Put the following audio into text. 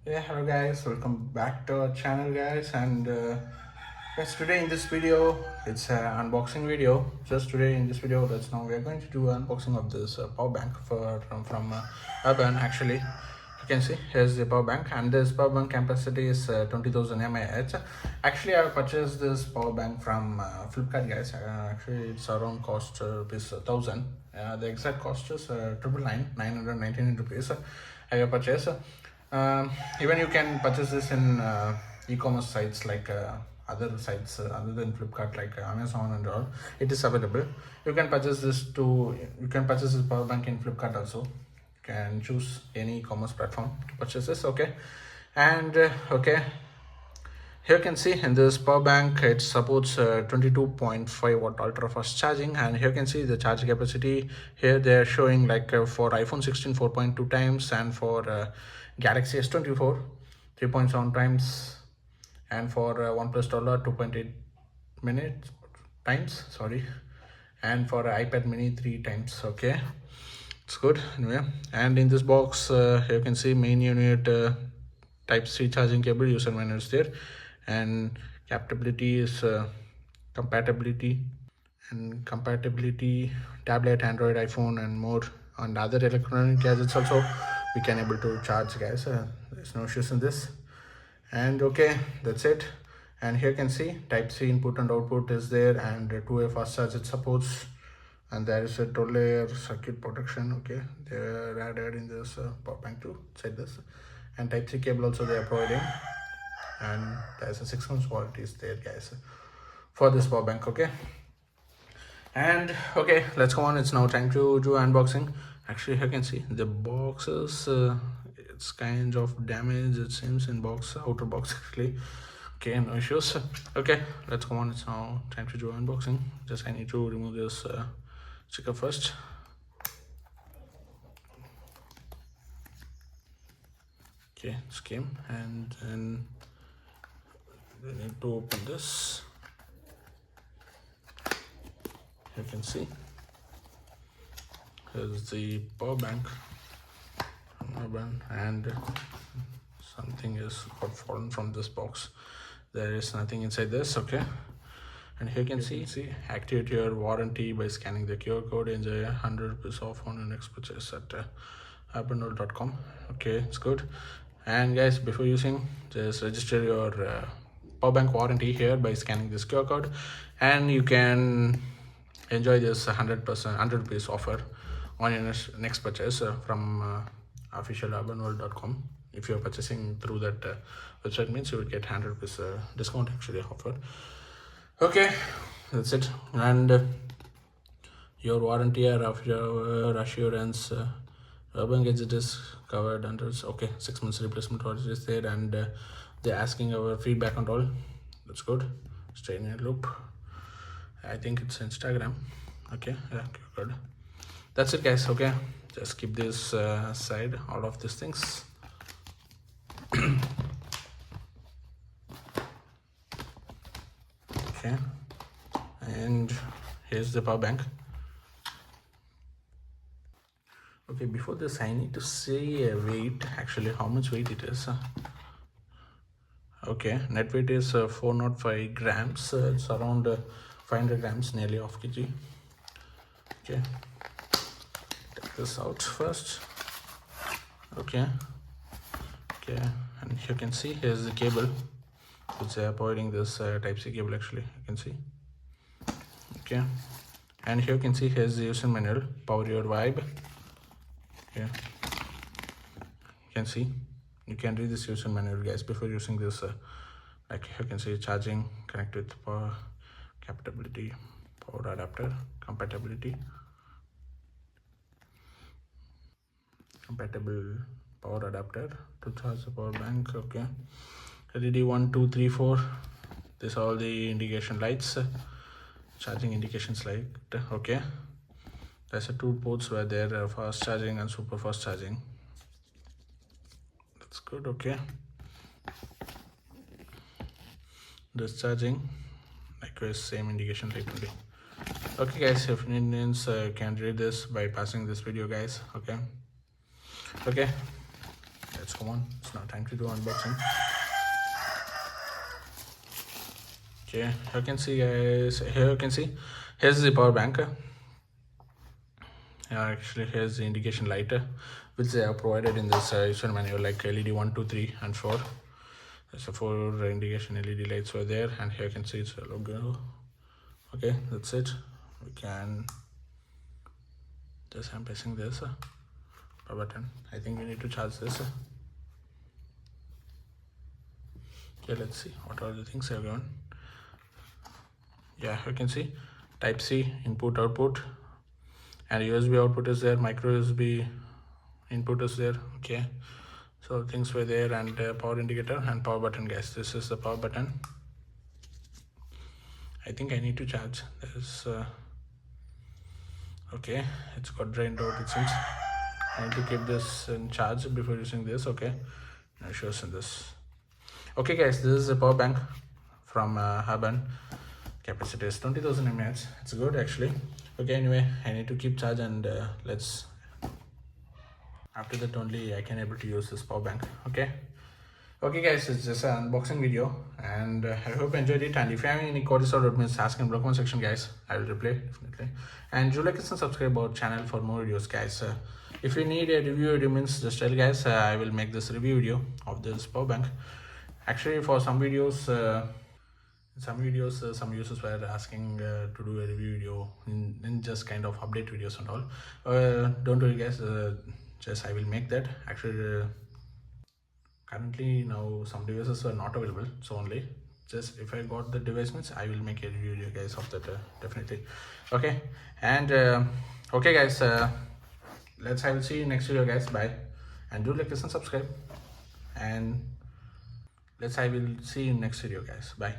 Yeah, hello guys, welcome back to our channel guys. And guys, today in this video it's an unboxing video. Just today in this video, that's now we are going to do unboxing of this power bank from Urbn. Actually, you can see here's the power bank, and this power bank capacity is 20,000 mAh. Actually, I purchased this power bank from Flipkart guys. Actually, it's around cost rupees 1,000. The exact cost is 999 rupees. I have purchased. Even you can purchase this in e-commerce sites like other sites other than Flipkart, like Amazon and all. It is available. You can purchase this power bank in Flipkart also. You can choose any e-commerce platform to purchase this. Okay, and okay, here you can see in this power bank it supports 22.5 watt ultra fast charging, and here you can see the charge capacity. Here they are showing like for iPhone 16 4.2 times, and for Galaxy S24 3.7 times, and for OnePlus Dollar 2.8 minutes times, sorry, and for iPad Mini 3 times. Okay, it's good anyway. And in this box here you can see main unit, type C charging cable, user manual is there, and compatibility is compatibility compatibility tablet, Android, iPhone, and more, and other electronic gadgets also we can able to charge guys. There's no issues in this. And okay, that's it. And here you can see type C input and output is there, and two-way fast charge it supports, and there is a 12-layer circuit protection. Okay, they're added in this power bank too, inside this. And type C cable also they are providing, and there's a 6 months warranty is there guys for this power bank. Okay, and okay, let's go on. It's now time to do unboxing. Actually, you can see the boxes, it's kind of damaged it seems in box, outer box actually. Okay, no issues. Okay, let's go on. It's now time to do unboxing. Just I need to remove this sticker first. Okay, it's came, and then we need to open this. You can see here's the power bank from Urbn, and something is got fallen from this box. There is nothing inside this. Okay, and here you can see activate your warranty by scanning the QR code. Enjoy 100 rupees off on your next purchase at urbn.com. Okay, it's good. And guys, before using, just register your power bank warranty here by scanning this QR code, and you can enjoy this 100% rupees offer on your next purchase from official urbnworld.com. If you're purchasing through that website, means you will get 100 rupees discount actually offer. Okay, that's it. And your warranty or of your assurance, Urbn gadget is covered under, okay, 6 months replacement warranty is there, and they're asking our feedback and all. That's good. Stay in a loop. I think it's Instagram. Okay, yeah, okay, good. That's it guys. Okay, just keep this aside, all of these things. Okay, and here's the power bank. Okay, before this I need to say weight, actually how much weight it is. Okay, net weight is 405 grams. It's around 500 grams, nearly half kg. Okay, take this out first. Okay, and you can see here's the cable. It's providing this type C cable actually, you can see. Okay, and here you can see here's the user manual, power your vibe. Okay, you can see, you can read this user manual guys before using this. Like you can see charging, connect with power, compatibility, power adapter, compatible power adapter to charge the power bank. Okay, LED 1 2 3 4. These are all the indication lights, charging indications light. Okay, there's a 2 ports where there are fast charging and super fast charging. That's good. Okay, this charging likewise same indication light only. Okay guys, if Indians can read this by passing this video guys. Okay, let's go on. It's now time to do unboxing. Okay, you can see guys, here you can see, here's the power bank. Actually here's the indication light which they have provided in this user manual, like LED 1, 2, 3 and 4. There's a 4 indication LED lights were there, and here you can see it's a logo. Okay, that's it. We can just, I'm pressing this power button. I think we need to charge this. Okay, let's see what are the things are going. Yeah, you can see type C input output, and USB output is there, micro USB input is there. Okay, so things were there, and power indicator and power button guys. This is the power button. I think I need to charge this. Okay, it's got drained out it seems. I need to keep this in charge before using this. Okay, now shows in this. Okay guys, this is a power bank from Urbn. Capacity is 20,000 mAh. It's good actually. Okay, anyway, I need to keep charge, and let's, after that only I can able to use this power bank. Okay guys, it's just an unboxing video, and I hope you enjoyed it. And if you have any queries or admins, ask in the comment section guys. I will reply definitely. And do like and subscribe our channel for more videos guys. If you need a review admins, just tell guys. I will make this review video of this power bank. Actually, for some videos some users were asking to do a review video in just kind of update videos and all. Don't worry guys, just I will make that. Actually currently now some devices are not available, so only just if I got the device means I will make a review video guys of that definitely. Okay, and okay guys, I will see you next video guys. Bye, and do like this and subscribe, and I will see you in next video guys. Bye.